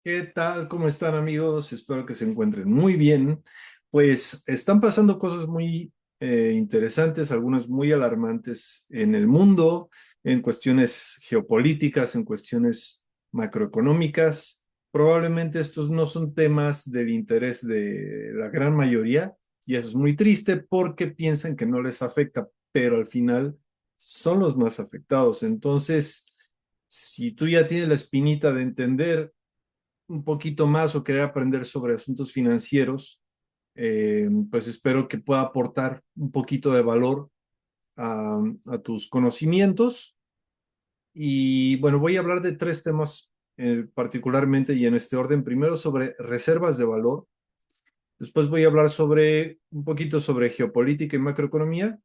¿Qué tal? ¿Cómo están, amigos? Espero que se encuentren muy bien. Pues están pasando cosas muy interesantes, algunas muy alarmantes en el mundo, en cuestiones geopolíticas, en cuestiones macroeconómicas. Probablemente estos no son temas del interés de la gran mayoría, y eso es muy triste porque piensan que no les afecta, pero al final son los más afectados. Entonces, si tú ya tienes la espinita de entender un poquito más o querer aprender sobre asuntos financieros, pues espero que pueda aportar un poquito de valor a tus conocimientos. Y bueno, voy a hablar de tres temas particularmente y en este orden. Primero sobre reservas de valor. Después voy a hablar sobre un poquito sobre geopolítica y macroeconomía.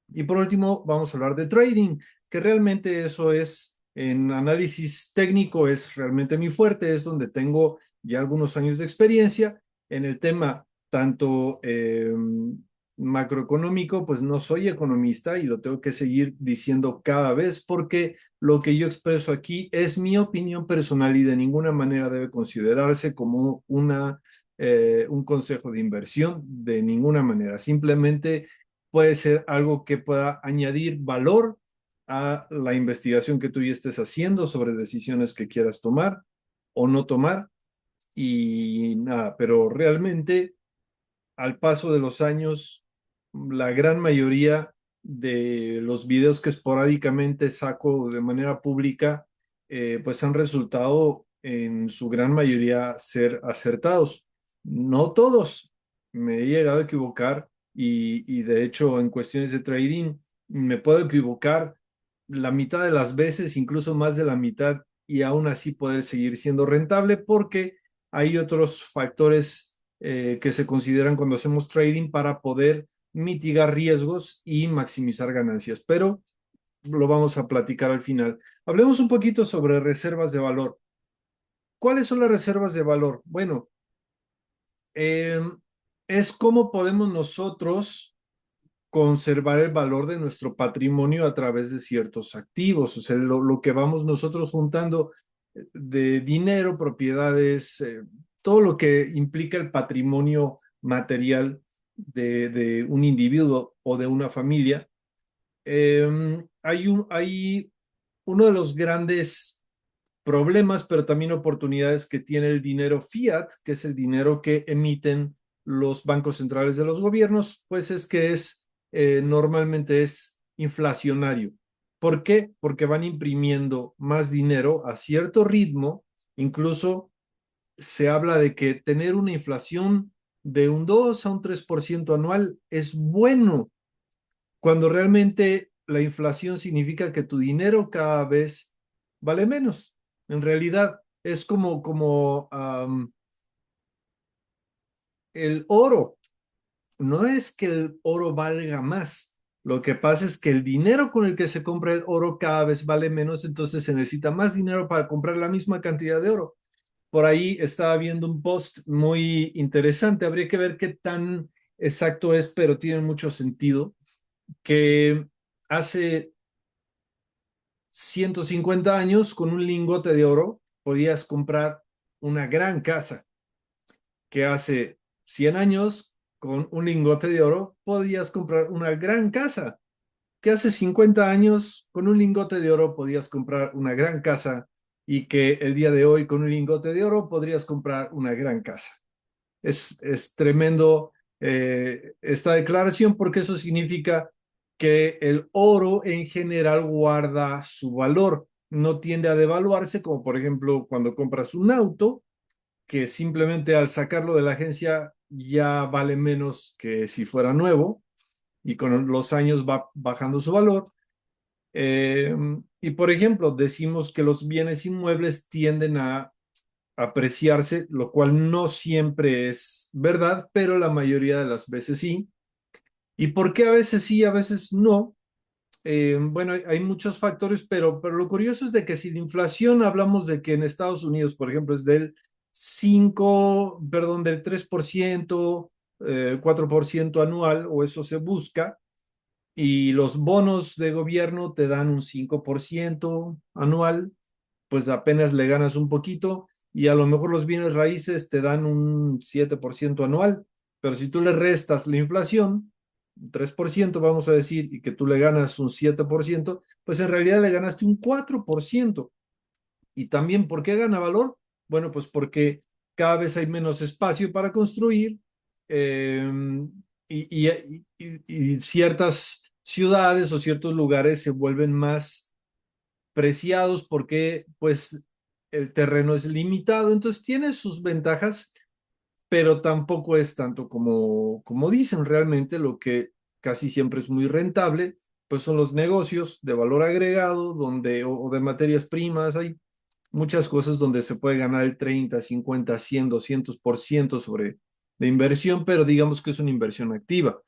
Y por último, vamos a hablar de trading, que realmente eso es, en análisis técnico, es realmente mi fuerte, es donde tengo ya algunos años de experiencia en el tema tanto macroeconómico, pues no soy economista y lo tengo que seguir diciendo cada vez porque lo que yo expreso aquí es mi opinión personal y de ninguna manera debe considerarse como un consejo de inversión, de ninguna manera. Simplemente puede ser algo que pueda añadir valor a la investigación que tú ya estés haciendo sobre decisiones que quieras tomar o no tomar. Y nada, pero realmente al paso de los años, la gran mayoría de los videos que esporádicamente saco de manera pública, pues han resultado en su gran mayoría ser acertados. No todos, me he llegado a equivocar y de hecho en cuestiones de trading me puedo equivocar la mitad de las veces, incluso más de la mitad, y aún así poder seguir siendo rentable porque hay otros factores que se consideran cuando hacemos trading para poder mitigar riesgos y maximizar ganancias. Pero lo vamos a platicar al final. Hablemos un poquito sobre reservas de valor. ¿Cuáles son las reservas de valor? Bueno, eh, es cómo podemos nosotros conservar el valor de nuestro patrimonio a través de ciertos activos, o sea, lo que vamos nosotros juntando de dinero, propiedades, todo lo que implica el patrimonio material de un individuo o de una familia. Hay uno de los grandes problemas, pero también oportunidades que tiene el dinero fiat, que es el dinero que emiten los bancos centrales de los gobiernos, pues es que normalmente es inflacionario. ¿Por qué? Porque van imprimiendo más dinero a cierto ritmo. Incluso se habla de que tener una inflación de un 2 a un 3% anual es bueno, cuando realmente la inflación significa que tu dinero cada vez vale menos. En realidad es como el oro. No es que el oro valga más. Lo que pasa es que el dinero con el que se compra el oro cada vez vale menos, entonces se necesita más dinero para comprar la misma cantidad de oro. Por ahí estaba viendo un post muy interesante. Habría que ver qué tan exacto es, pero tiene mucho sentido, que hace 150 años con un lingote de oro podías comprar una gran casa, que hace 100 años con un lingote de oro podías comprar una gran casa, que hace 50 años con un lingote de oro podías comprar una gran casa y que el día de hoy con un lingote de oro podrías comprar una gran casa. Es tremendo esta declaración porque eso significa que el oro en general guarda su valor, no tiende a devaluarse, como por ejemplo cuando compras un auto, que simplemente al sacarlo de la agencia ya vale menos que si fuera nuevo y con los años va bajando su valor. Y por ejemplo, decimos que los bienes inmuebles tienden a apreciarse, lo cual no siempre es verdad, pero la mayoría de las veces sí. ¿Y por qué a veces sí, a veces no? Bueno, hay muchos factores, pero lo curioso es de que si la inflación hablamos de que en Estados Unidos, por ejemplo, es del 5, perdón, del 3%, 4% anual, o eso se busca, y los bonos de gobierno te dan un 5% anual, pues apenas le ganas un poquito. y a lo mejor los bienes raíces te dan un 7% anual, pero si tú le restas la inflación, 3% vamos a decir, y que tú le ganas un 7%, pues en realidad le ganaste un 4%. Y también, ¿por qué gana valor? Bueno, pues porque cada vez hay menos espacio para construir, eh, y ciertas ciudades o ciertos lugares se vuelven más preciados porque pues el terreno es limitado, entonces tiene sus ventajas, pero tampoco es tanto como dicen realmente. Lo que casi siempre es muy rentable, pues son los negocios de valor agregado, donde, o de materias primas. Hay muchas cosas donde se puede ganar el 30, 50, 100, 200% sobre de inversión, pero digamos que es una inversión activa.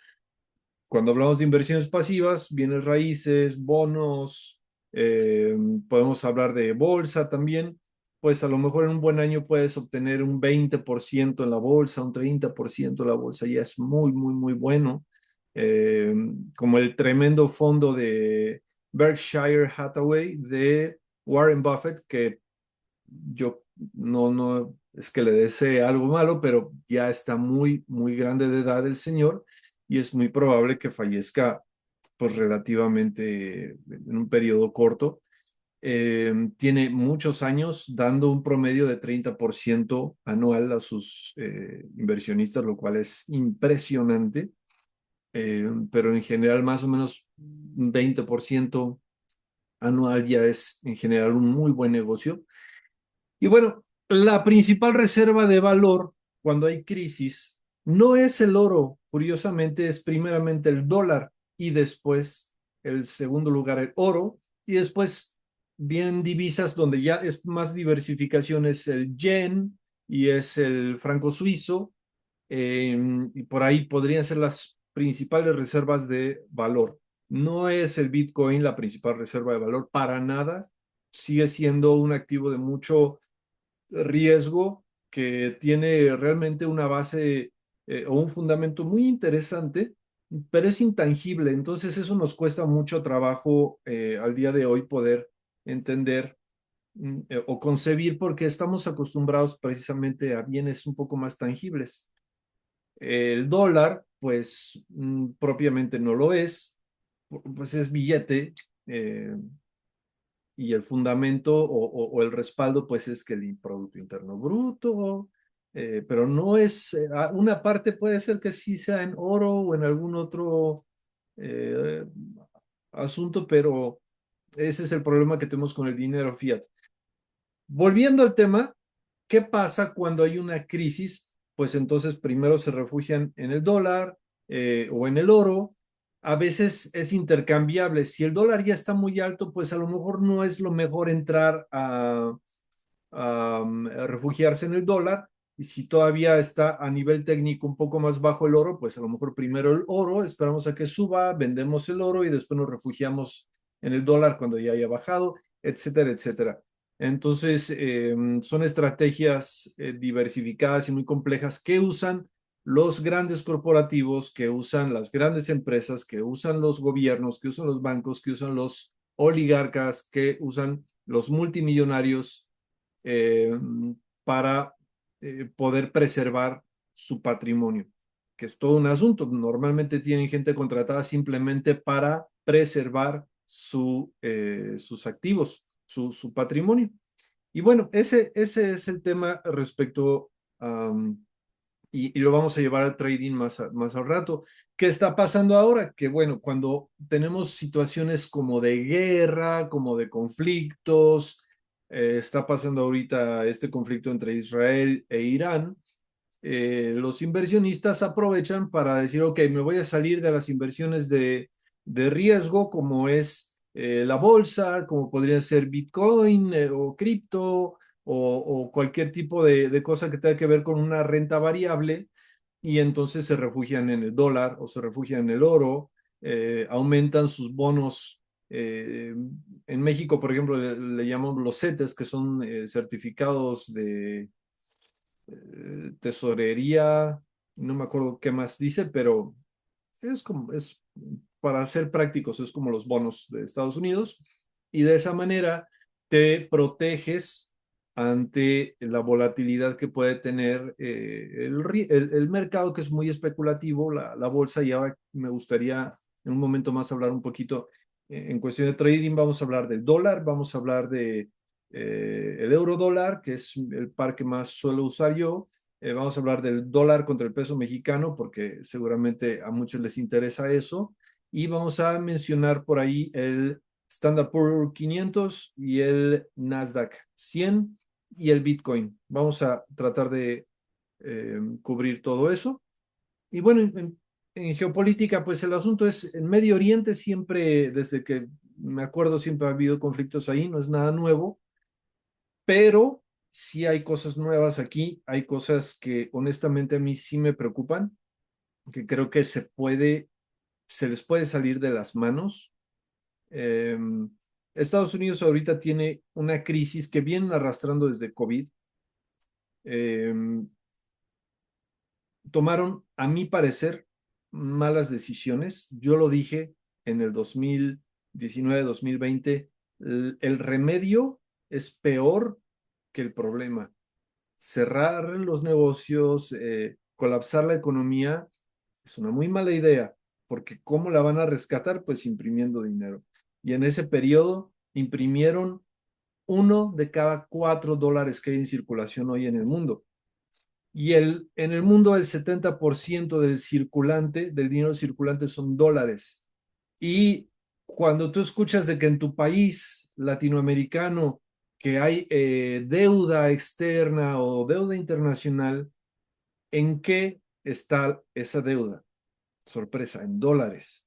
Cuando hablamos de inversiones pasivas, bienes raíces, bonos, eh, podemos hablar de bolsa también, pues a lo mejor en un buen año puedes obtener un 20% en la bolsa, un 30% en la bolsa, ya es muy, muy, muy bueno. Eh, Como el tremendo fondo de Berkshire Hathaway de Warren Buffett, que yo no es que le desee algo malo, pero ya está muy, muy grande de edad el señor y es muy probable que fallezca pues relativamente en un periodo corto. Tiene muchos años dando un promedio de 30% anual a sus inversionistas, lo cual es impresionante. Pero en general más o menos un 20% anual ya es en general un muy buen negocio. Y bueno, la principal reserva de valor cuando hay crisis no es el oro, curiosamente es primeramente el dólar y después el segundo lugar el oro y después vienen divisas donde ya es más diversificación, es el yen y es el franco suizo, y por ahí podrían ser las principales reservas de valor. No es el Bitcoin la principal reserva de valor para nada, sigue siendo un activo de mucho riesgo que tiene realmente una base, o un fundamento muy interesante, pero es intangible. Entonces eso nos cuesta mucho trabajo al día de hoy poder entender, o concebir, porque estamos acostumbrados precisamente a bienes un poco más tangibles. El dólar, pues propiamente no lo es, pues es billete. eh, y el fundamento o el respaldo, pues es que el Producto Interno Bruto, pero no es, una parte puede ser que sí sea en oro o en algún otro eh, asunto, pero ese es el problema que tenemos con el dinero fiat. Volviendo al tema, ¿qué pasa cuando hay una crisis? Pues entonces primero se refugian en el dólar, o en el oro. A veces es intercambiable. Si el dólar ya está muy alto, pues a lo mejor no es lo mejor entrar a refugiarse en el dólar. Y si todavía está a nivel técnico un poco más bajo el oro, pues a lo mejor primero el oro, esperamos a que suba, vendemos el oro y después nos refugiamos en el dólar cuando ya haya bajado, etcétera, etcétera. Entonces, son estrategias diversificadas y muy complejas que usan los grandes corporativos, que usan las grandes empresas, que usan los gobiernos, que usan los bancos, que usan los oligarcas, que usan los multimillonarios, eh, para poder preservar su patrimonio, que es todo un asunto. Normalmente tienen gente contratada simplemente para preservar sus activos, su patrimonio. Y bueno, ese es el tema respecto a, y lo vamos a llevar al trading más al rato. ¿Qué está pasando ahora? Que bueno, cuando tenemos situaciones como de guerra, como de conflictos, está pasando ahorita este conflicto entre Israel e Irán, los inversionistas aprovechan para decir, ok, me voy a salir de las inversiones de riesgo, como es la bolsa, como podría ser Bitcoin, o cripto, o cualquier tipo de cosa que tenga que ver con una renta variable, y entonces se refugian en el dólar o se refugian en el oro, aumentan sus bonos. En México, por ejemplo, le llamamos los CETES, que son certificados de tesorería, no me acuerdo qué más dice, pero para ser prácticos, es como los bonos de Estados Unidos, y de esa manera te proteges ante la volatilidad que puede tener el mercado, que es muy especulativo, la bolsa. Y ahora me gustaría en un momento más hablar un poquito en cuestión de trading. Vamos a hablar del dólar, vamos a hablar de el euro dólar, que es el par que más suelo usar yo. Vamos a hablar del dólar contra el peso mexicano, porque seguramente a muchos les interesa eso. Y vamos a mencionar por ahí el Standard Poor's 500 y el Nasdaq 100 y el Bitcoin. Vamos a tratar de cubrir todo eso. Y bueno, en geopolítica, pues el asunto es, en Medio Oriente siempre, desde que me acuerdo, siempre ha habido conflictos ahí, no es nada nuevo, pero sí hay cosas nuevas aquí, hay cosas que honestamente a mí sí me preocupan, que creo que se les puede salir de las manos. Eh, Estados Unidos ahorita tiene una crisis que vienen arrastrando desde COVID. Eh, Tomaron, a mi parecer, malas decisiones. Yo lo dije en el 2019, 2020, el remedio es peor que el problema. Cerrar los negocios, colapsar la economía, es una muy mala idea, porque ¿cómo la van a rescatar? Pues imprimiendo dinero. Y en ese periodo imprimieron uno de cada $4 que hay en circulación hoy en el mundo. Y en el mundo el 70% del circulante, del dinero circulante son dólares. Y cuando tú escuchas de que en tu país latinoamericano que hay deuda externa o deuda internacional, ¿en qué está esa deuda? Sorpresa, en dólares.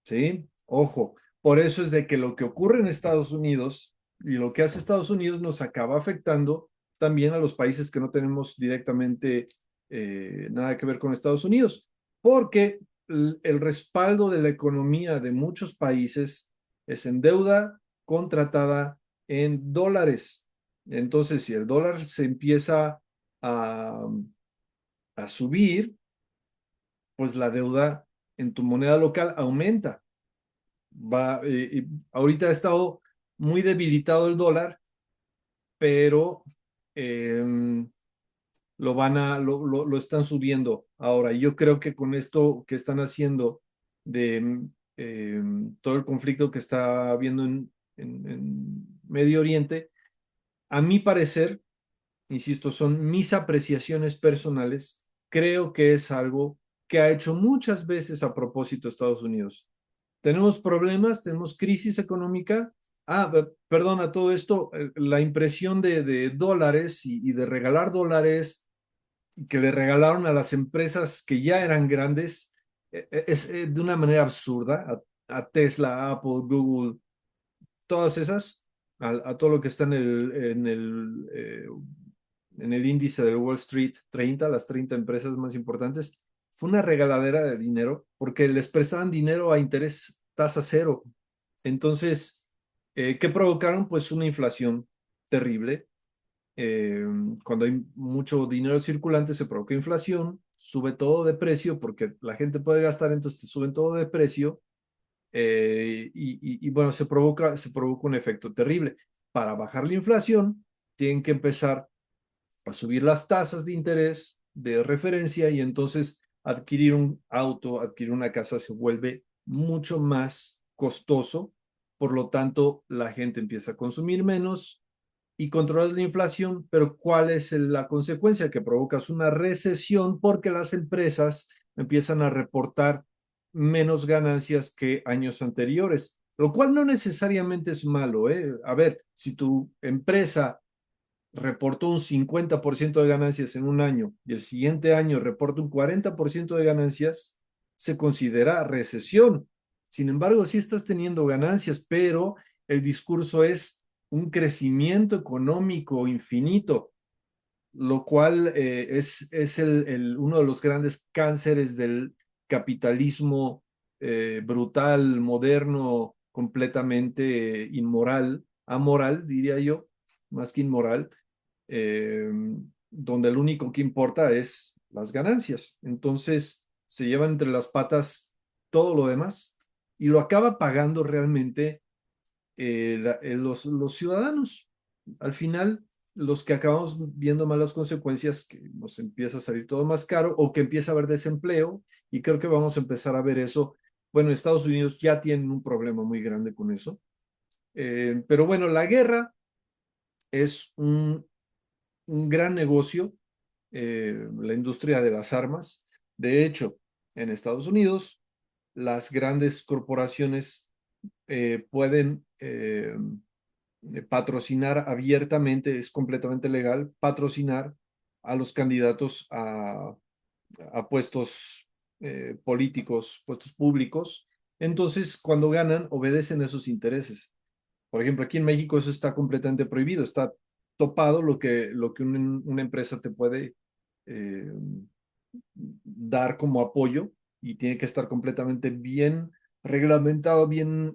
¿Sí? Ojo, por eso es de que lo que ocurre en Estados Unidos y lo que hace Estados Unidos nos acaba afectando también a los países que no tenemos directamente nada que ver con Estados Unidos, porque el respaldo de la economía de muchos países es en deuda contratada en dólares. Entonces, si el dólar se empieza a, a subir, pues la deuda en tu moneda local aumenta. Ahorita ha estado muy debilitado el dólar, pero eh, lo están subiendo ahora. Y yo creo que con esto que están haciendo de eh, todo el conflicto que está habiendo en Medio Oriente, a mi parecer, insisto, son mis apreciaciones personales, creo que es algo que ha hecho muchas veces a propósito Estados Unidos. Tenemos problemas, tenemos crisis económica. Perdón, a todo esto, la impresión de dólares y de regalar dólares que le regalaron a las empresas que ya eran grandes es de una manera absurda. A Tesla, Apple, Google, todas esas, a todo lo que está en el índice del Wall Street 30, las 30 empresas más importantes, fue una regaladera de dinero porque les prestaban dinero a interés tasa cero. Entonces, ¿qué provocaron? Pues una inflación terrible. Eh, Cuando hay mucho dinero circulante se provoca inflación, sube todo de precio porque la gente puede gastar, entonces te suben todo de precio. Bueno, se provoca un efecto terrible. Para bajar la inflación, tienen que empezar a subir las tasas de interés de referencia, y entonces adquirir un auto, adquirir una casa se vuelve mucho más costoso. Por lo tanto, la gente empieza a consumir menos y controlas la inflación, pero ¿cuál es la consecuencia? Que provocas una recesión porque las empresas empiezan a reportar menos ganancias que años anteriores, lo cual no necesariamente es malo, ¿eh? A ver, si tu empresa reportó un 50% de ganancias en un año y el siguiente año reporta un 40% de ganancias, se considera recesión. Sin embargo, sí estás teniendo ganancias, pero el discurso es un crecimiento económico infinito, lo cual es uno de los grandes cánceres del capitalismo brutal, moderno, completamente inmoral, amoral, diría yo, más que inmoral, eh, donde lo único que importa es las ganancias. Entonces se llevan entre las patas todo lo demás y lo acaba pagando realmente los ciudadanos. al final, los que acabamos viendo malas consecuencias, que nos empieza a salir todo más caro o que empieza a haber desempleo, y creo que vamos a empezar a ver eso. Bueno, Estados Unidos ya tienen un problema muy grande con eso. Pero bueno, la guerra es un gran negocio, la industria de las armas. De hecho, en Estados Unidos, las grandes corporaciones pueden patrocinar abiertamente, es completamente legal, patrocinar a los candidatos a puestos políticos, puestos públicos. Entonces, cuando ganan, obedecen esos intereses. Por ejemplo, aquí en México eso está completamente prohibido, está topado lo que una empresa te puede eh, dar como apoyo y tiene que estar completamente bien reglamentado, bien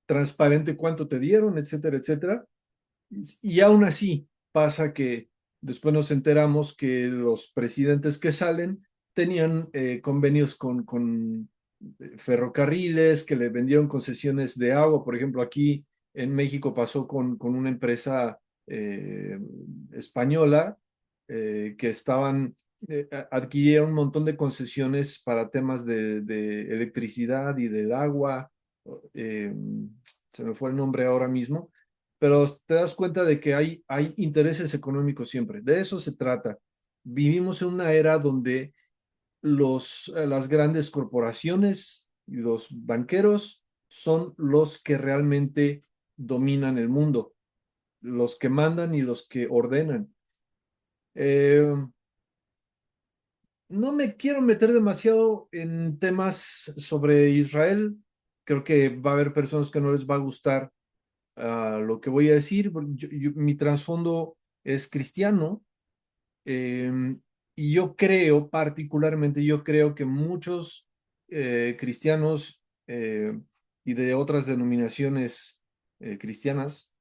transparente cuánto te dieron, etcétera, etcétera. Y aún así pasa que después nos enteramos que los presidentes que salen tenían convenios con ferrocarriles, que le vendieron concesiones de agua. Por ejemplo, aquí en México pasó con una empresa española que adquirieron un montón de concesiones para temas de electricidad y del agua. eh, Se me fue el nombre ahora mismo, pero te das cuenta de que hay intereses económicos siempre. De eso se trata. Vivimos en una era donde las grandes corporaciones y los banqueros son los que realmente dominan el mundo, los que mandan y los que ordenan. Eh, no me quiero meter demasiado en temas sobre Israel. Creo que va a haber personas que no les va a gustar lo que voy a decir. Mi trasfondo es cristiano, eh, y yo creo, particularmente, yo creo que muchos cristianos y de otras denominaciones cristianas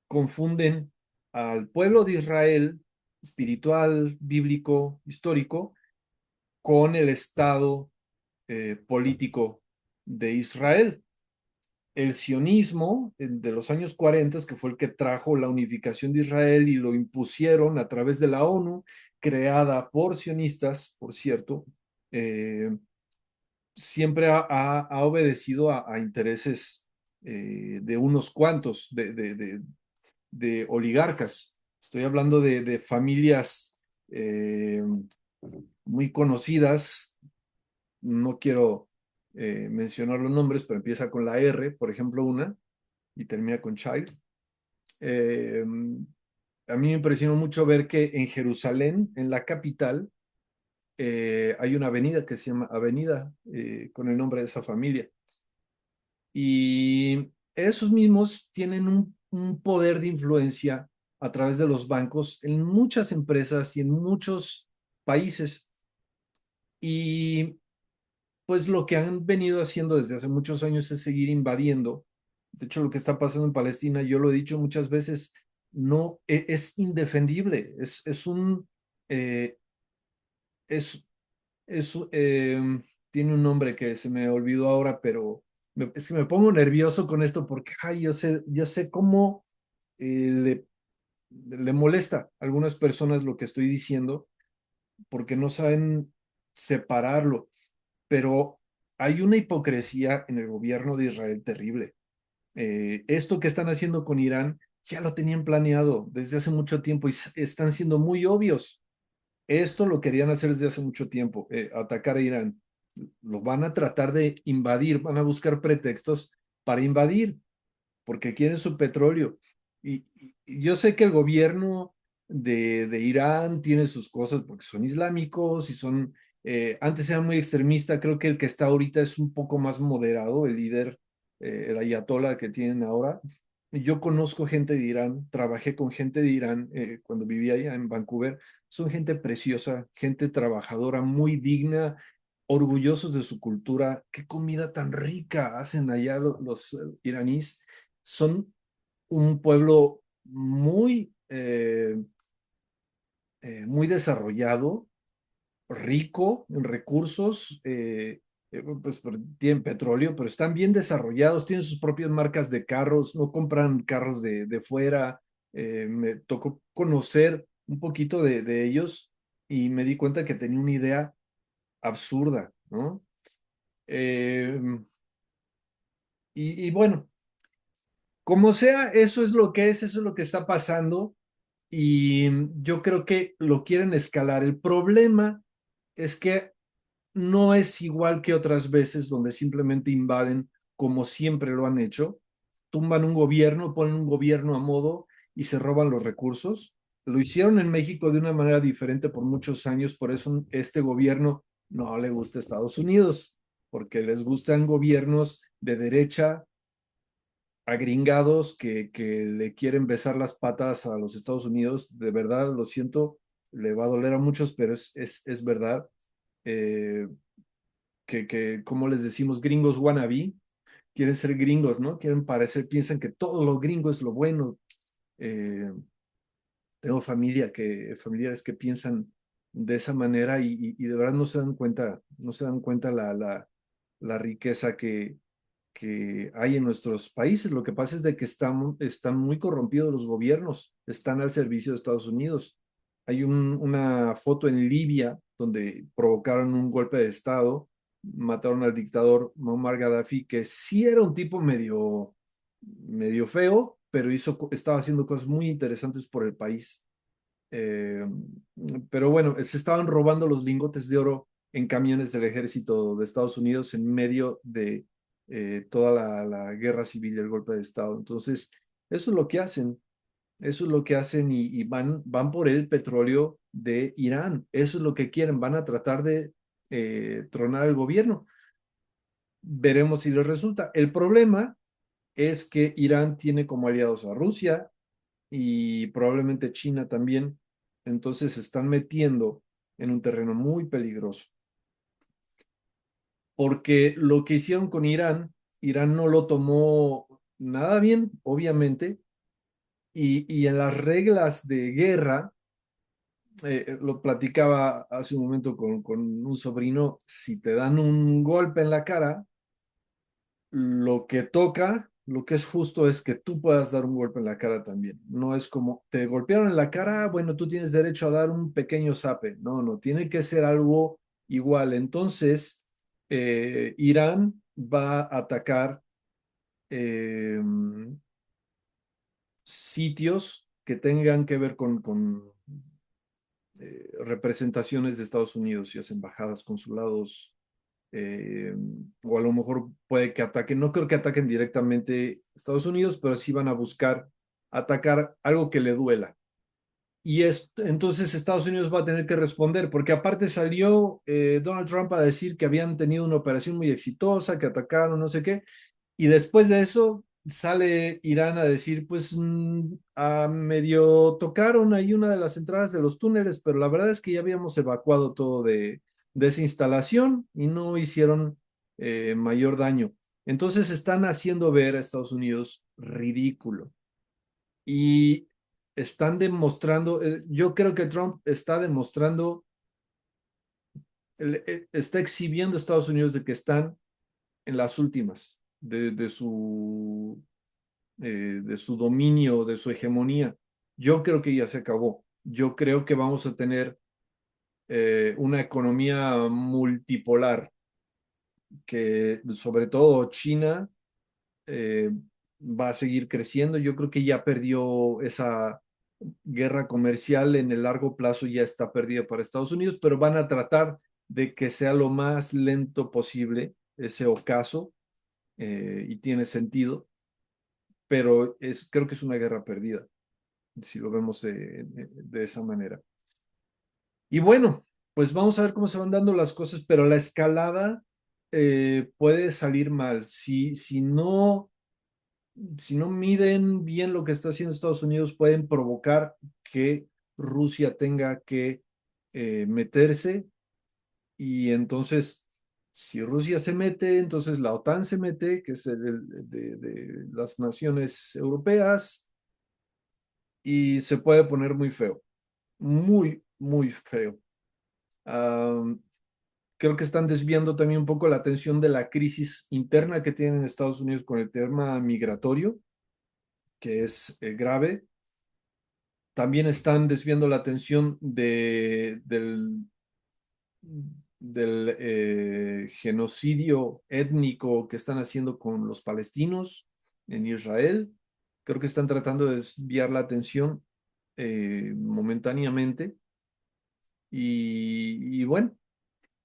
confunden al pueblo de Israel espiritual, bíblico, histórico, con el Estado político de Israel. El sionismo de los años 40, que fue el que trajo la unificación de Israel y lo impusieron a través de la ONU, creada por sionistas, por cierto, eh, siempre ha obedecido a intereses de unos cuantos, de oligarcas. Estoy hablando de familias muy conocidas, no quiero mencionar los nombres, pero empieza con la R, por ejemplo, una, y termina con Child. Eh, a mí me impresionó mucho ver que en Jerusalén, en la capital, hay una avenida que se llama Avenida con el nombre de esa familia. Y esos mismos tienen un poder de influencia a través de los bancos en muchas empresas y en muchos países. Y pues lo que han venido haciendo desde hace muchos años es seguir invadiendo. De hecho, lo que está pasando en Palestina, yo lo he dicho muchas veces, no es indefendible. Eh, es, tiene un nombre que se me olvidó ahora, pero es que me pongo nervioso con esto porque ay, yo sé cómo le molesta a algunas personas lo que estoy diciendo porque no saben separarlo, pero hay una hipocresía en el gobierno de Israel terrible. Esto que están haciendo con Irán ya lo tenían planeado desde hace mucho tiempo y están siendo muy obvios. Esto lo querían hacer desde hace mucho tiempo, atacar a Irán. Lo van a tratar de invadir, van a buscar pretextos para invadir, porque quieren su petróleo. Y yo sé que el gobierno de Irán tiene sus cosas porque son islámicos y antes eran muy extremistas, creo que el que está ahorita es un poco más moderado, el líder, el ayatollah que tienen ahora. Yo conozco gente de Irán, trabajé con gente de Irán cuando vivía allá en Vancouver. Son gente preciosa, gente trabajadora, muy digna, orgullosos de su cultura. Qué comida tan rica hacen allá los iraníes. Son un pueblo muy desarrollado, rico en recursos, pues tienen petróleo, pero están bien desarrollados, tienen sus propias marcas de carros, no compran carros de fuera. Me tocó conocer un poquito de ellos y me di cuenta que tenía una idea absurda, ¿no? Eh, y bueno, como sea, eso es lo que es, eso es lo que está pasando y yo creo que lo quieren escalar. El problema es que no es igual que otras veces donde simplemente invaden como siempre lo han hecho, tumban un gobierno, ponen un gobierno a modo y se roban los recursos. Lo hicieron en México de una manera diferente por muchos años, por eso este gobierno no le gusta a Estados Unidos, porque les gustan gobiernos de derecha, agringados que le quieren besar las patas a los Estados Unidos. De verdad, lo siento, le va a doler a muchos, pero es verdad. Eh, como les decimos, gringos wannabe, quieren ser gringos, ¿no? Quieren parecer, piensan que todo lo gringo es lo bueno. Eh, Tengo familiares que piensan de esa manera y de verdad no se dan cuenta, no se dan cuenta la riqueza que hay en nuestros países. Lo que pasa es de que están muy corrompidos los gobiernos, están al servicio de Estados Unidos. Hay una foto en Libia donde provocaron un golpe de Estado, mataron al dictador Muammar Gaddafi, que sí era un tipo medio feo, pero estaba haciendo cosas muy interesantes por el país. Eh, pero bueno, se estaban robando los lingotes de oro en camiones del ejército de Estados Unidos en medio de toda la guerra civil y el golpe de Estado. Entonces, eso es lo que hacen, eso es lo que hacen y van por el petróleo de Irán. Eso es lo que quieren, van a tratar de tronar el gobierno. Veremos si les resulta. El problema es que Irán tiene como aliados a Rusia y probablemente China también. Entonces se están metiendo en un terreno muy peligroso. Porque lo que hicieron con Irán, Irán no lo tomó nada bien, obviamente, y en las reglas de guerra, lo platicaba hace un momento con un sobrino, si te dan un golpe en la cara, lo que toca, lo que es justo es que tú puedas dar un golpe en la cara también. No es como, te golpearon en la cara, bueno, tú tienes derecho a dar un pequeño zape. No, no, tiene que ser algo igual. Entonces, Irán va a atacar eh, sitios que tengan que ver con representaciones de Estados Unidos, ya sea embajadas, consulados, eh, o a lo mejor puede que ataquen, no creo que ataquen directamente Estados Unidos, pero sí van a buscar atacar algo que le duela. Entonces Estados Unidos va a tener que responder, porque aparte salió Donald Trump a decir que habían tenido una operación muy exitosa, que atacaron, no sé qué, y después de eso sale Irán a decir, pues a medio tocaron ahí una de las entradas de los túneles, pero la verdad es que ya habíamos evacuado todo de esa instalación y no hicieron mayor daño. Entonces están haciendo ver a Estados Unidos ridículo y están demostrando, yo creo que Trump está demostrando, está exhibiendo a Estados Unidos de que están en las últimas de su dominio, de su hegemonía. Yo creo que ya se acabó. Yo creo que vamos a tener una economía multipolar, que sobre todo China eh, va a seguir creciendo. Yo creo que ya perdió esa guerra comercial en el largo plazo, ya está perdida para Estados Unidos, pero van a tratar de que sea lo más lento posible ese ocaso y tiene sentido, pero creo que es una guerra perdida, si lo vemos de esa manera. Y bueno, pues vamos a ver cómo se van dando las cosas, pero la escalada puede salir mal. Si no miden bien lo que está haciendo Estados Unidos, pueden provocar que Rusia tenga que meterse y entonces, si Rusia se mete, entonces la OTAN se mete, que es de las naciones europeas, y se puede poner muy feo, muy, muy feo. Um, creo que están desviando también un poco la atención de la crisis interna que tienen Estados Unidos con el tema migratorio, que es grave. También están desviando la atención del genocidio étnico que están haciendo con los palestinos en Israel. Creo que están tratando de desviar la atención momentáneamente. Y bueno,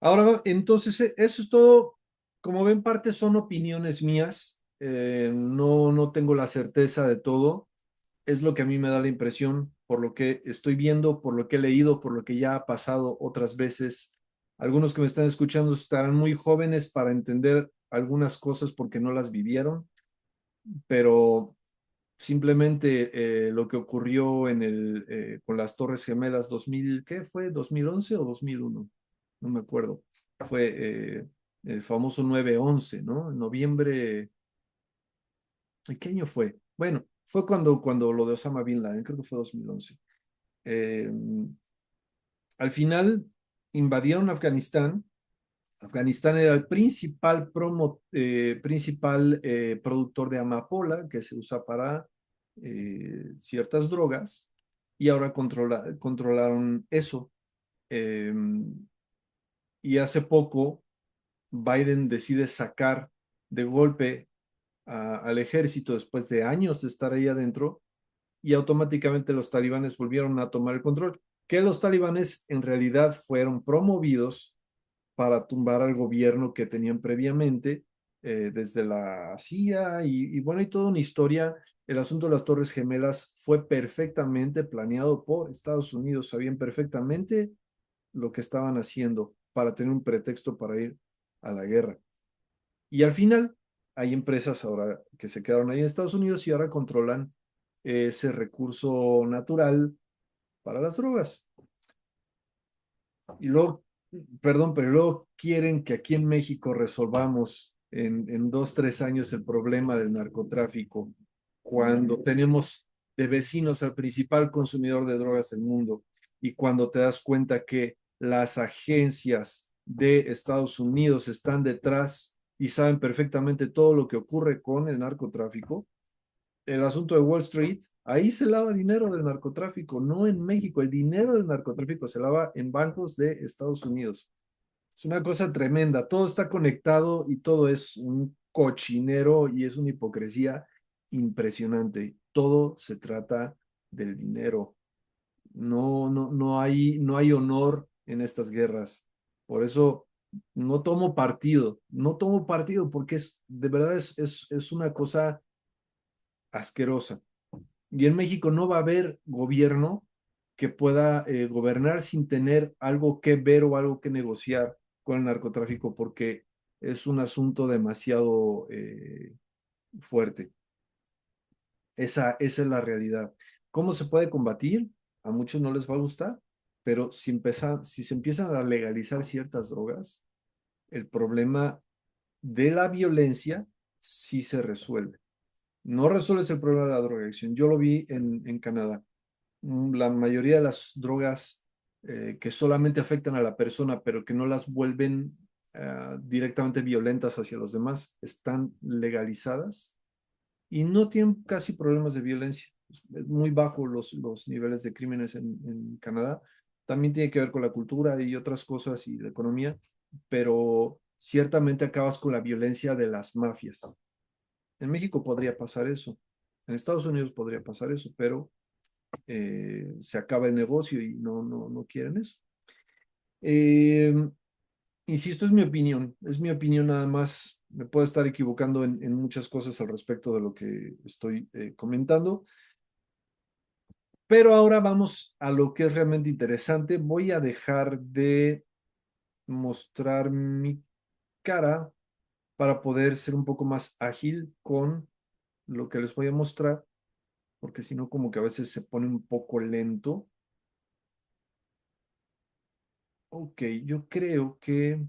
ahora entonces eso es todo. Como ven, parte son opiniones mías. No tengo la certeza de todo. Es lo que a mí me da la impresión, por lo que estoy viendo, por lo que he leído, por lo que ya ha pasado otras veces. Algunos que me están escuchando estarán muy jóvenes para entender algunas cosas porque no las vivieron, pero simplemente lo que ocurrió con las Torres Gemelas 2000, ¿qué fue? ¿2011 o 2001? No me acuerdo. Fue el famoso 9/11, ¿no? En noviembre, ¿en qué año fue? Bueno, fue cuando lo de Osama Bin Laden, creo que fue 2011. Eh, Al final invadieron Afganistán. Afganistán era el principal productor de amapola que se usa para ciertas drogas y ahora controlaron eso. Eh, y hace poco Biden decide sacar de golpe al ejército después de años de estar ahí adentro y automáticamente los talibanes volvieron a tomar el control. Que los talibanes en realidad fueron promovidos para tumbar al gobierno que tenían previamente desde la CIA y bueno, hay toda una historia. El asunto de las Torres Gemelas fue perfectamente planeado por Estados Unidos, sabían perfectamente lo que estaban haciendo para tener un pretexto para ir a la guerra. Y al final hay empresas ahora que se quedaron ahí en Estados Unidos y ahora controlan ese recurso natural para las drogas. Y luego, perdón, pero luego quieren que aquí en México resolvamos en 2, 3 años el problema del narcotráfico, cuando tenemos de vecinos al principal consumidor de drogas del mundo y cuando te das cuenta que las agencias de Estados Unidos están detrás y saben perfectamente todo lo que ocurre con el narcotráfico. El asunto de Wall Street, ahí se lava dinero del narcotráfico, no en México. El dinero del narcotráfico se lava en bancos de Estados Unidos. Es una cosa tremenda. Todo está conectado y todo es un cochinero y es una hipocresía impresionante. Todo se trata del dinero. No hay honor en estas guerras. Por eso no tomo partido porque de verdad es una cosa asquerosa. Y en México no va a haber gobierno que pueda gobernar sin tener algo que ver o algo que negociar con el narcotráfico, porque es un asunto demasiado fuerte. Esa es la realidad. ¿Cómo se puede combatir? A muchos no les va a gustar, pero si se empiezan a legalizar ciertas drogas, el problema de la violencia sí se resuelve. No resuelves el problema de la drogadicción. Yo lo vi en Canadá. La mayoría de las drogas que solamente afectan a la persona, pero que no las vuelven directamente violentas hacia los demás, están legalizadas y no tienen casi problemas de violencia. Es muy bajo los niveles de crímenes en Canadá. También tiene que ver con la cultura y otras cosas y la economía, pero ciertamente acabas con la violencia de las mafias. En México podría pasar eso, en Estados Unidos podría pasar eso, pero se acaba el negocio y no quieren eso. Eh, Insisto, es mi opinión nada más. Me puedo estar equivocando en muchas cosas al respecto de lo que estoy comentando, pero ahora vamos a lo que es realmente interesante. Voy a dejar de mostrar mi cara para poder ser un poco más ágil con lo que les voy a mostrar, porque si no, como que a veces se pone un poco lento. Ok, yo creo que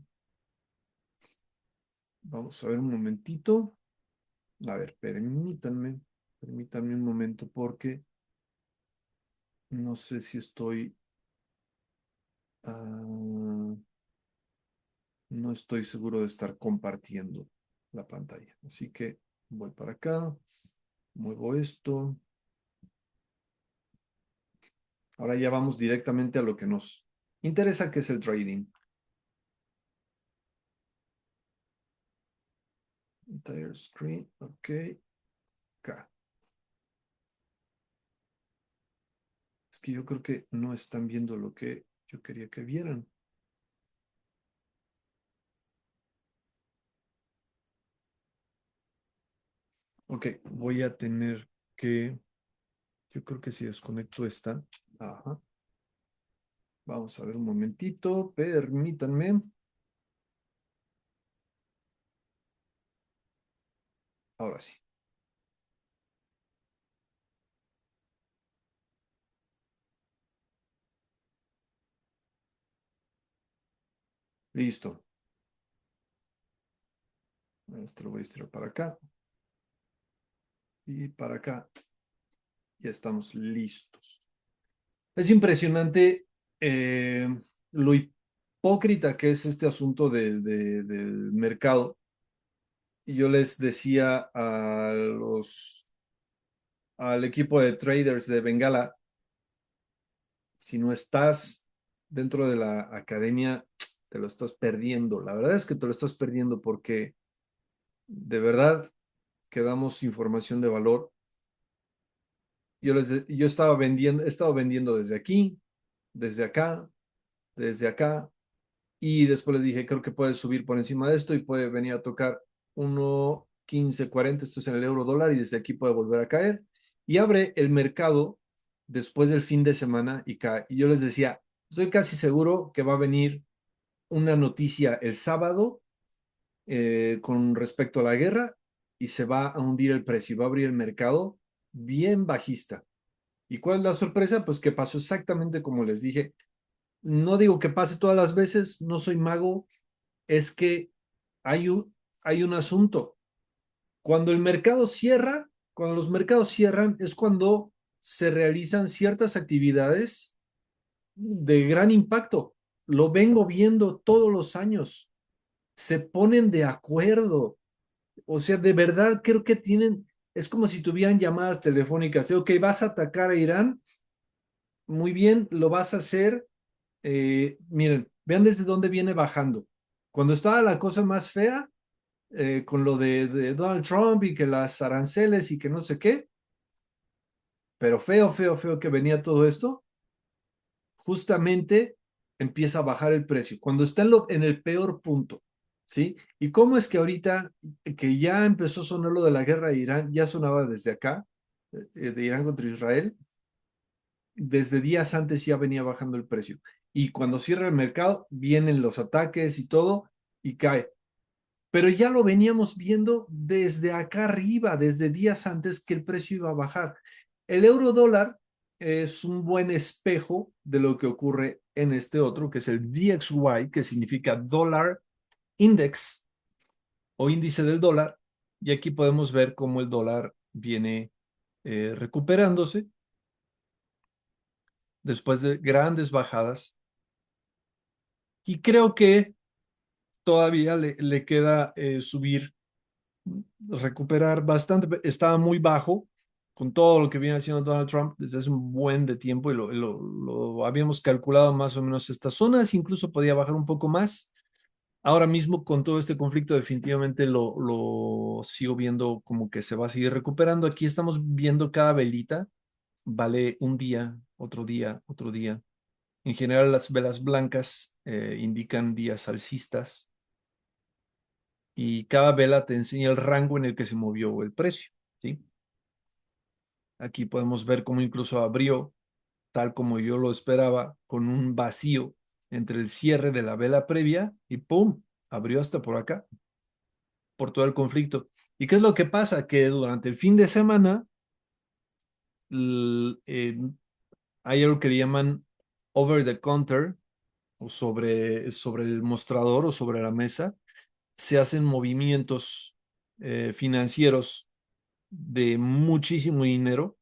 vamos a ver un momentito. A ver, permítanme un momento porque no sé si estoy. ah, No estoy seguro de estar compartiendo la pantalla. Así que voy para acá, muevo esto. Ahora ya vamos directamente a lo que nos interesa, que es el trading. Entire screen, ok, acá. Es que yo creo que no están viendo lo que yo quería que vieran. Ok, voy a tener que, yo creo que si desconecto esta, ajá. Vamos a ver un momentito, permítanme. Ahora sí, listo. Esto lo voy a estirar para acá y para acá. Ya estamos listos. Es impresionante lo hipócrita que es este asunto del mercado. Y yo les decía al equipo de traders de Bengala, si no estás dentro de la academia, te lo estás perdiendo. La verdad es que te lo estás perdiendo porque de verdad que damos información de valor. Yo estaba vendiendo, he estado vendiendo desde aquí, desde acá, desde acá, y después les dije, creo que puede subir por encima de esto y puede venir a tocar 1.1540, esto es en el euro dólar, y desde aquí puede volver a caer. Y abre el mercado después del fin de semana y cae. Y yo les decía, estoy casi seguro que va a venir una noticia el sábado con respecto a la guerra y se va a hundir el precio y va a abrir el mercado bien bajista. ¿Y cuál es la sorpresa? Pues que pasó exactamente como les dije. No digo que pase todas las veces, no soy mago, es que hay hay un asunto. Cuando el mercado cierra, cuando los mercados cierran, es cuando se realizan ciertas actividades de gran impacto. Lo vengo viendo todos los años. Se ponen de acuerdo. O sea, de verdad creo que tienen, es como si tuvieran llamadas telefónicas. Ok, vas a atacar a Irán, muy bien, lo vas a hacer. Miren, vean desde dónde viene bajando. Cuando estaba la cosa más fea, con lo de Donald Trump y que las aranceles y que no sé qué, pero feo, feo, feo que venía todo esto, justamente empieza a bajar el precio, cuando está en el peor punto, ¿sí? ¿Y cómo es que ahorita que ya empezó a sonar lo de la guerra de Irán, ya sonaba desde acá, de Irán contra Israel, desde días antes ya venía bajando el precio? Y cuando cierra el mercado, vienen los ataques y todo, y cae. Pero ya lo veníamos viendo desde acá arriba, desde días antes que el precio iba a bajar. El euro dólar es un buen espejo de lo que ocurre en este otro, que es el DXY, que significa Dollar Index o índice del dólar. Y aquí podemos ver cómo el dólar viene recuperándose después de grandes bajadas. Y creo que todavía le queda subir, recuperar bastante. Estaba muy bajo con todo lo que viene haciendo Donald Trump desde hace un buen de tiempo y lo habíamos calculado más o menos estas zonas, incluso podía bajar un poco más. Ahora mismo con todo este conflicto definitivamente lo sigo viendo como que se va a seguir recuperando. Aquí estamos viendo cada velita, vale un día, otro día, otro día. En general las velas blancas indican días alcistas y cada vela te enseña el rango en el que se movió el precio, ¿sí? Aquí podemos ver cómo incluso abrió, tal como yo lo esperaba, con un vacío entre el cierre de la vela previa y ¡pum! Abrió hasta por acá, por todo el conflicto. ¿Y qué es lo que pasa? Que durante el fin de semana eh, hay algo que le llaman over the counter o sobre el mostrador o sobre la mesa, se hacen movimientos financieros de muchísimo dinero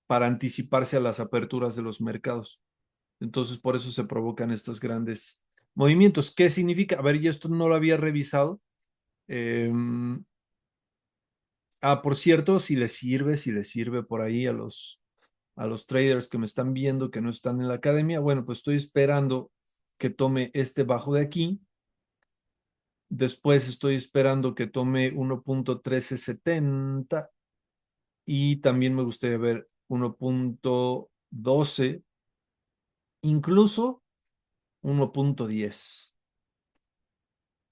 para anticiparse a las aperturas de los mercados. Entonces, por eso se provocan estas grandes movimientos. ¿Qué significa? A ver, y esto no lo había revisado. Eh, por cierto, si les sirve por ahí a los traders que me están viendo, que no están en la academia, bueno, pues estoy esperando que tome este bajo de aquí. Después estoy esperando que tome 1.1370 y también me gustaría ver 1.12, incluso 1.10.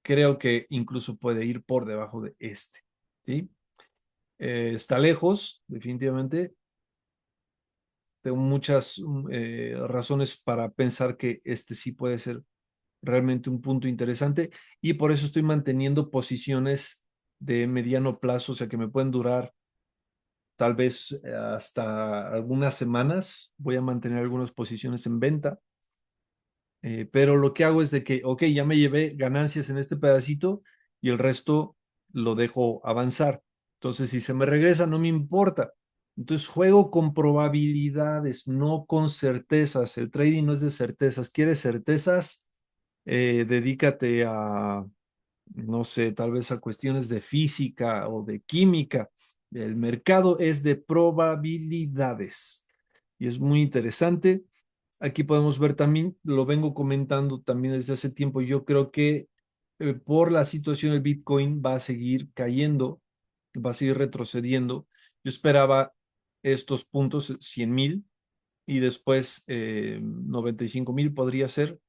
Creo que incluso puede ir por debajo de este, ¿sí? Está lejos, definitivamente. Tengo muchas razones para pensar que este sí puede ser realmente un punto interesante y por eso estoy manteniendo posiciones de mediano plazo, o sea que me pueden durar tal vez hasta algunas semanas. Voy a mantener algunas posiciones en venta, pero lo que hago es de que, ok, ya me llevé ganancias en este pedacito y el resto lo dejo avanzar. Entonces, si se me regresa, no me importa. Entonces, juego con probabilidades, no con certezas. El trading no es de certezas. ¿Quieres certezas? Dedícate a, no sé, tal vez a cuestiones de física o de química. El mercado es de probabilidades y es muy interesante. Aquí podemos ver también, lo vengo comentando también desde hace tiempo, yo creo que por la situación del Bitcoin va a seguir cayendo, va a seguir retrocediendo. Yo esperaba estos puntos, 100,000 y después 95,000 podría ser,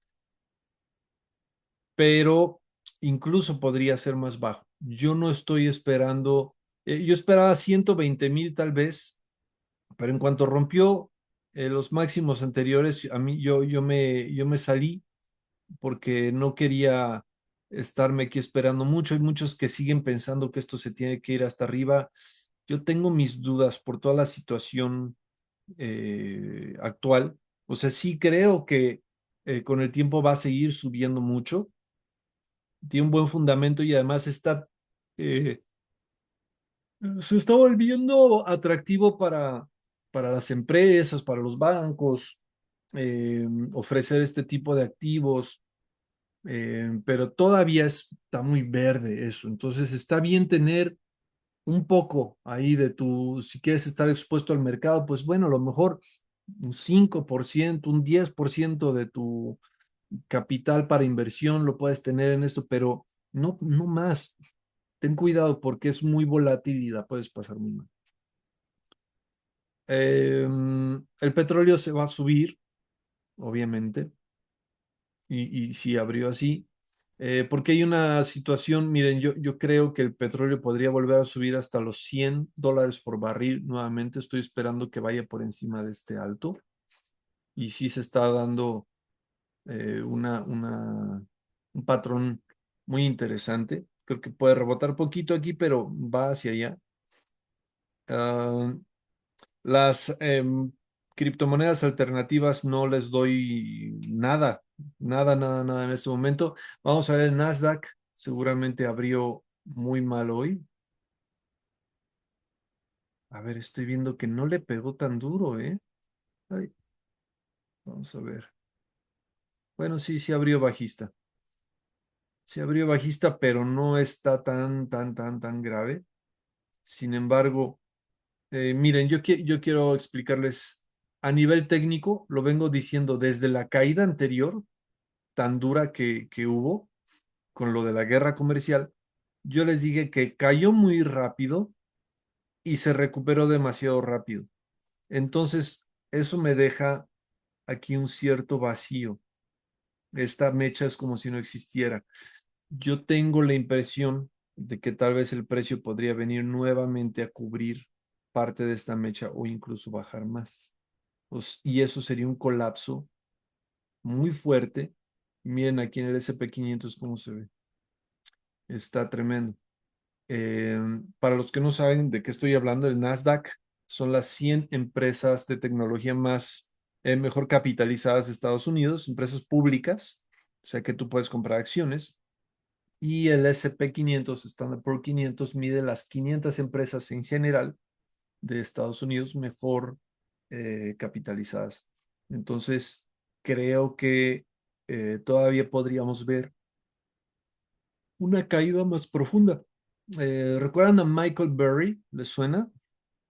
pero incluso podría ser más bajo. Yo no estoy esperando, yo esperaba 120,000 tal vez, pero en cuanto rompió los máximos anteriores, a mí yo me salí porque no quería estarme aquí esperando mucho. Hay muchos que siguen pensando que esto se tiene que ir hasta arriba. Yo tengo mis dudas por toda la situación actual. O sea, sí creo que con el tiempo va a seguir subiendo mucho, tiene un buen fundamento y además eh, se está volviendo atractivo para las empresas, para los bancos, ofrecer este tipo de activos, pero todavía está muy verde eso. Entonces está bien tener un poco ahí de tu, si quieres estar expuesto al mercado, pues bueno, a lo mejor un 5%, un 10% de tu capital para inversión lo puedes tener en esto, pero no más. Ten cuidado porque es muy volátil y la puedes pasar muy mal. El petróleo se va a subir, obviamente, y si abrió así, porque hay una situación, miren, yo creo que el petróleo podría volver a subir hasta los $100 por barril nuevamente. Estoy esperando que vaya por encima de este alto y sí se está dando un patrón muy interesante. Creo que puede rebotar poquito aquí, pero va hacia allá. Ah, las criptomonedas alternativas no les doy nada en este momento. Vamos a ver el Nasdaq. Seguramente abrió muy mal hoy. A ver, estoy viendo que no le pegó tan duro, ¿eh? Ay, vamos a ver. Bueno, sí abrió bajista. Sí abrió bajista, pero no está tan grave. Sin embargo, miren, yo quiero explicarles a nivel técnico, lo vengo diciendo desde la caída anterior, tan dura que hubo con lo de la guerra comercial. Yo les dije que cayó muy rápido y se recuperó demasiado rápido. Entonces, eso me deja aquí un cierto vacío. Esta mecha es como si no existiera. Yo tengo la impresión de que tal vez el precio podría venir nuevamente a cubrir parte de esta mecha o incluso bajar más. Y eso sería un colapso muy fuerte. Miren aquí en el SP 500 cómo se ve. Está tremendo. Para los que no saben de qué estoy hablando, el Nasdaq son las 100 empresas de tecnología más mejor capitalizadas de Estados Unidos, empresas públicas, o sea que tú puedes comprar acciones. Y el SP 500, Standard Poor's 500, mide las 500 empresas en general de Estados Unidos mejor capitalizadas. Entonces, creo que todavía podríamos ver una caída más profunda. ¿Recuerdan a Michael Burry? ¿Les suena?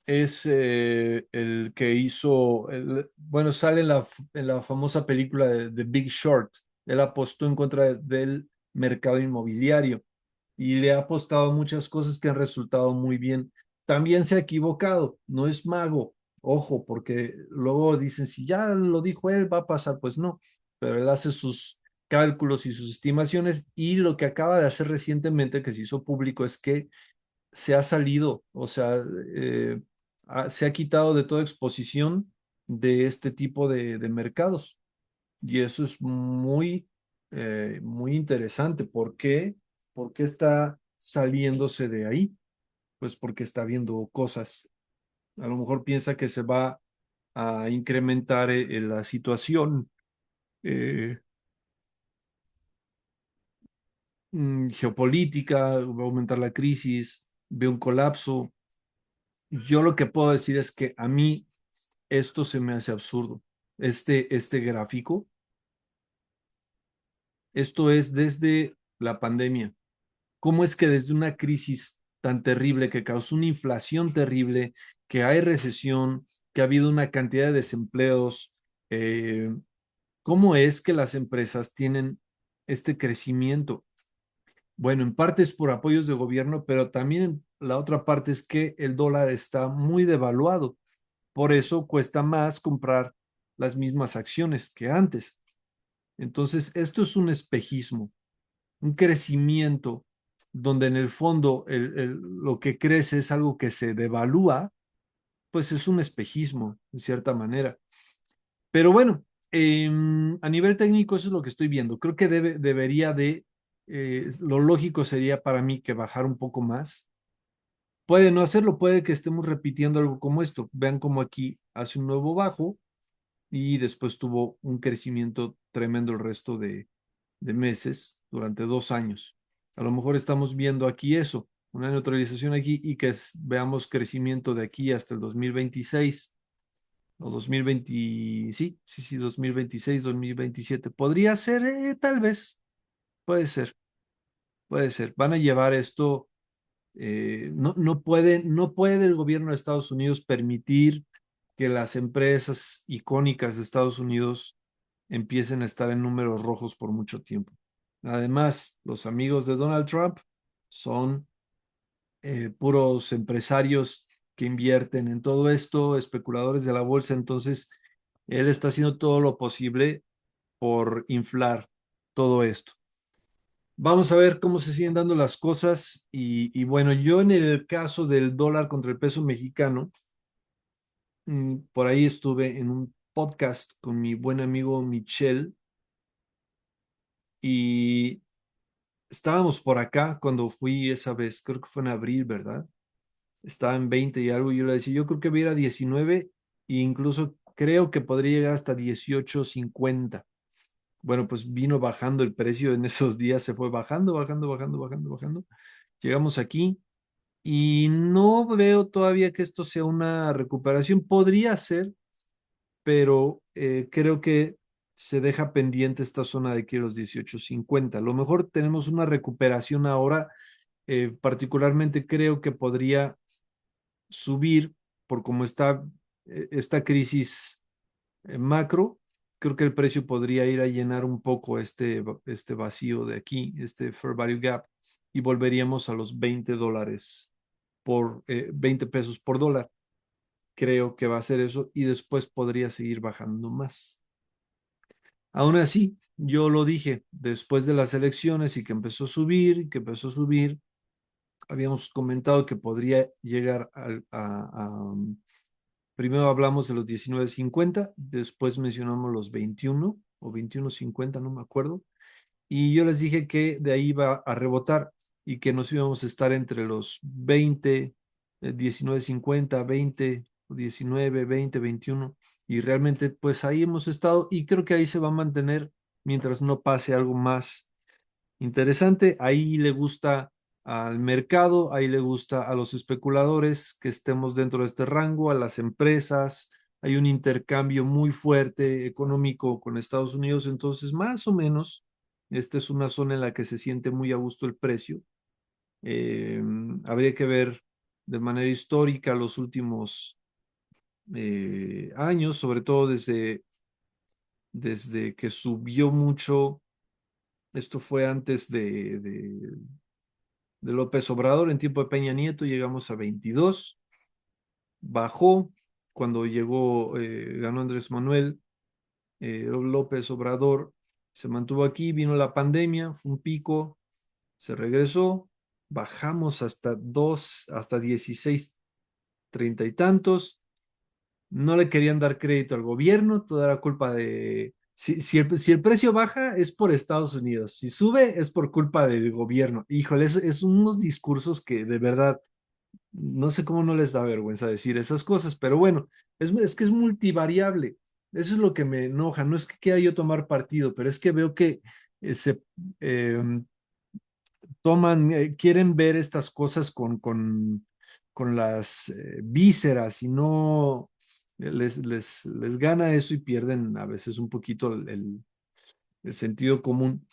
Es el que hizo, bueno, sale en la famosa película de Big Short. Él apostó en contra del mercado inmobiliario y le ha apostado muchas cosas que han resultado muy bien. También se ha equivocado, no es mago, ojo, porque luego dicen, si ya lo dijo él, va a pasar, pues no, pero él hace sus cálculos y sus estimaciones y lo que acaba de hacer recientemente, que se hizo público, es que se ha salido, o sea, se ha quitado de toda exposición de este tipo de mercados. Y eso es muy interesante. ¿Por qué? ¿Por qué está saliéndose de ahí? Pues porque está viendo cosas. A lo mejor piensa que se va a incrementar la situación eh, geopolítica, va a aumentar la crisis, ve un colapso. Yo lo que puedo decir es que a mí esto se me hace absurdo. Este gráfico, esto es desde la pandemia. ¿Cómo es que desde una crisis tan terrible que causó una inflación terrible, que hay recesión, que ha habido una cantidad de desempleos, eh, cómo es que las empresas tienen este crecimiento? Bueno, en parte es por apoyos de gobierno, pero también la otra parte es que el dólar está muy devaluado. Por eso cuesta más comprar las mismas acciones que antes. Entonces, esto es un espejismo, un crecimiento donde en el fondo lo que crece es algo que se devalúa, pues es un espejismo, de cierta manera. Pero bueno, a nivel técnico eso es lo que estoy viendo. Creo que debería lo lógico sería para mí que bajar un poco más. Puede no hacerlo, puede que estemos repitiendo algo como esto. Vean como aquí hace un nuevo bajo y después tuvo un crecimiento tremendo el resto de meses durante 2 años. A lo mejor estamos viendo aquí eso, una neutralización aquí y que veamos crecimiento de aquí hasta el 2026 o 2020, sí, 2026, 2027. Podría ser, tal vez, puede ser, puede ser. Van a llevar esto, no puede el gobierno de Estados Unidos permitir que las empresas icónicas de Estados Unidos empiecen a estar en números rojos por mucho tiempo. Además, los amigos de Donald Trump son puros empresarios que invierten en todo esto, especuladores de la bolsa, entonces él está haciendo todo lo posible por inflar todo esto. Vamos a ver cómo se siguen dando las cosas y bueno, yo en el caso del dólar contra el peso mexicano, por ahí estuve en un podcast con mi buen amigo Michel y estábamos por acá cuando fui esa vez, creo que fue en abril, ¿verdad? Estaba en 20 y algo, y yo le decía, yo creo que voy a ir a 19 e incluso creo que podría llegar hasta 18.50. Bueno, pues vino bajando el precio en esos días, se fue bajando, bajando, bajando, bajando, bajando. Llegamos aquí y no veo todavía que esto sea una recuperación. Podría ser, pero creo que se deja pendiente esta zona de aquí los 18.50. A lo mejor tenemos una recuperación ahora, particularmente creo que podría subir por cómo está esta crisis macro. Creo que el precio podría ir a llenar un poco este vacío de aquí, este Fair Value Gap, y volveríamos a los $20 20 pesos por dólar. Creo que va a ser eso y después podría seguir bajando más. Aún así, yo lo dije después de las elecciones y que empezó a subir, y que empezó a subir, habíamos comentado que podría llegar primero hablamos de los 19.50, después mencionamos los 21 o 21.50, no me acuerdo, y yo les dije que de ahí iba a rebotar y que nos íbamos a estar entre los 20, 19.50, 20, 19, 20, 21, y realmente pues ahí hemos estado y creo que ahí se va a mantener mientras no pase algo más interesante. Ahí le gusta al mercado, ahí le gusta a los especuladores que estemos dentro de este rango, a las empresas, hay un intercambio muy fuerte económico con Estados Unidos, entonces más o menos esta es una zona en la que se siente muy a gusto el precio. Habría que ver de manera histórica los últimos años, sobre todo desde que subió mucho. Esto fue antes de López Obrador, en tiempo de Peña Nieto llegamos a 22, bajó cuando llegó, ganó Andrés Manuel, López Obrador se mantuvo aquí, vino la pandemia, fue un pico, se regresó, bajamos hasta 2, hasta 16, 30 y tantos, no le querían dar crédito al gobierno, todo era culpa de... Si el precio baja es por Estados Unidos, si sube es por culpa del gobierno. Híjole, es unos discursos que de verdad no sé cómo no les da vergüenza decir esas cosas, pero bueno, es que es multivariable. Eso es lo que me enoja. No es que quiera yo tomar partido, pero es que veo que se eh, toman, quieren ver estas cosas con las vísceras y no les gana eso y pierden a veces un poquito el sentido común.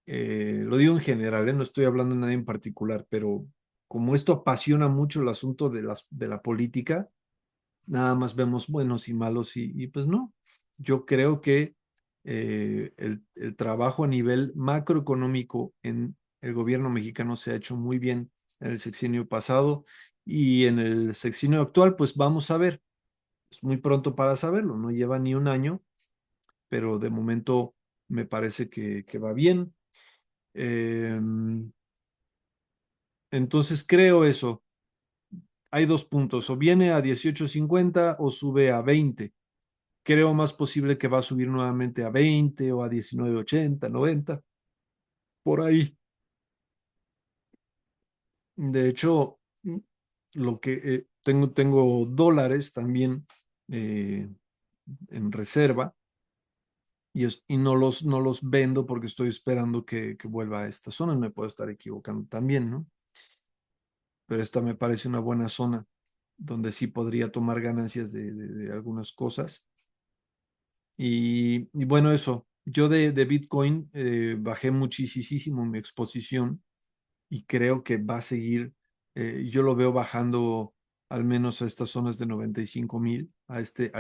Lo digo en general, no estoy hablando de nadie en particular, pero como esto apasiona mucho el asunto de la política, nada más vemos buenos y malos y pues no. Yo creo que el trabajo a nivel macroeconómico en el gobierno mexicano se ha hecho muy bien en el sexenio pasado y en el sexenio actual, pues vamos a ver. Es muy pronto para saberlo, no lleva ni un año, pero de momento me parece que va bien. Eh, entonces creo eso. Hay dos puntos, o viene a 18.50 o sube a 20. Creo más posible que va a subir nuevamente a 20 o a 19.80, 90, por ahí. De hecho, lo que tengo dólares también eh, en reserva y no los vendo porque estoy esperando que vuelva a esta zona. Me puedo estar equivocando también, ¿no? Pero esta me parece una buena zona donde sí podría tomar ganancias de algunas cosas. Y bueno, eso, yo de Bitcoin bajé muchísimo mi exposición y creo que va a seguir, yo lo veo bajando al menos a estas zonas de 95,000, a este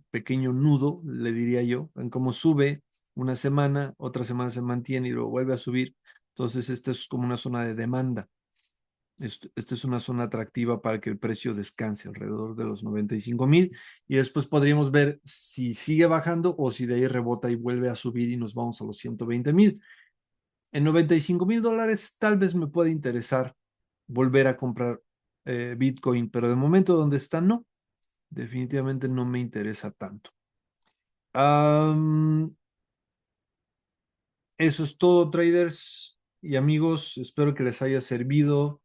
pequeño nudo, le diría yo, en cómo sube una semana, otra semana se mantiene y luego vuelve a subir. Entonces, esta es como una zona de demanda. Esta es una zona atractiva para que el precio descanse alrededor de los 95,000 y después podríamos ver si sigue bajando o si de ahí rebota y vuelve a subir y nos vamos a los 120,000. En $95,000 tal vez me puede interesar volver a comprar Bitcoin, pero de momento donde está no, definitivamente no me interesa tanto. Am, Eso es todo, traders y amigos. Espero que les haya servido.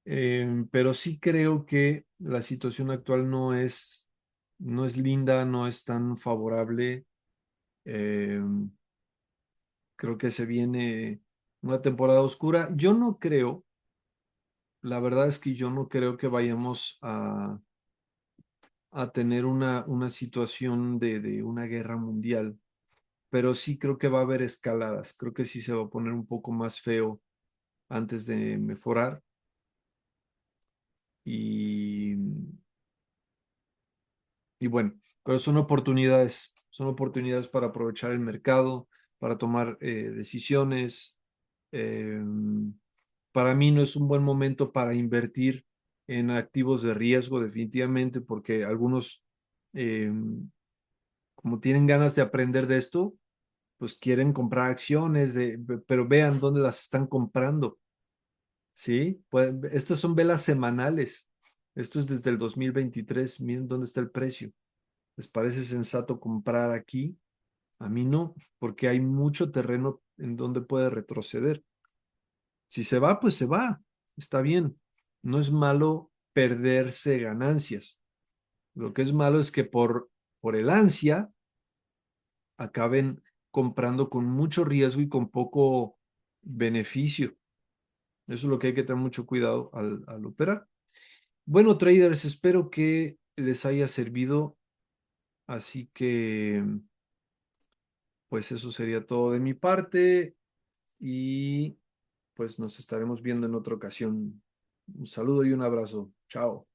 Pero sí creo que la situación actual no es linda, no es tan favorable. Eh, Creo que se viene una temporada oscura. Yo no creo, la verdad es que yo no creo que vayamos a tener una situación de una guerra mundial, pero sí creo que va a haber escaladas. Creo que sí se va a poner un poco más feo antes de mejorar. Y Y bueno, pero son oportunidades para aprovechar el mercado, para tomar decisiones. Eh, para mí no es un buen momento para invertir en activos de riesgo, definitivamente, porque algunos, eh, como tienen ganas de aprender de esto, pues quieren comprar acciones, pero vean dónde las están comprando, ¿sí? Pues, estas son velas semanales. Esto es desde el 2023. Miren dónde está el precio. ¿Les parece sensato comprar aquí? A mí no, porque hay mucho terreno en donde puede retroceder. Si se va, pues se va. Está bien. No es malo perderse ganancias. Lo que es malo es que por el ansia acaben comprando con mucho riesgo y con poco beneficio. Eso es lo que hay que tener mucho cuidado al operar. Bueno, traders, espero que les haya servido. Así que, pues eso sería todo de mi parte y pues nos estaremos viendo en otra ocasión. Un saludo y un abrazo. Chao.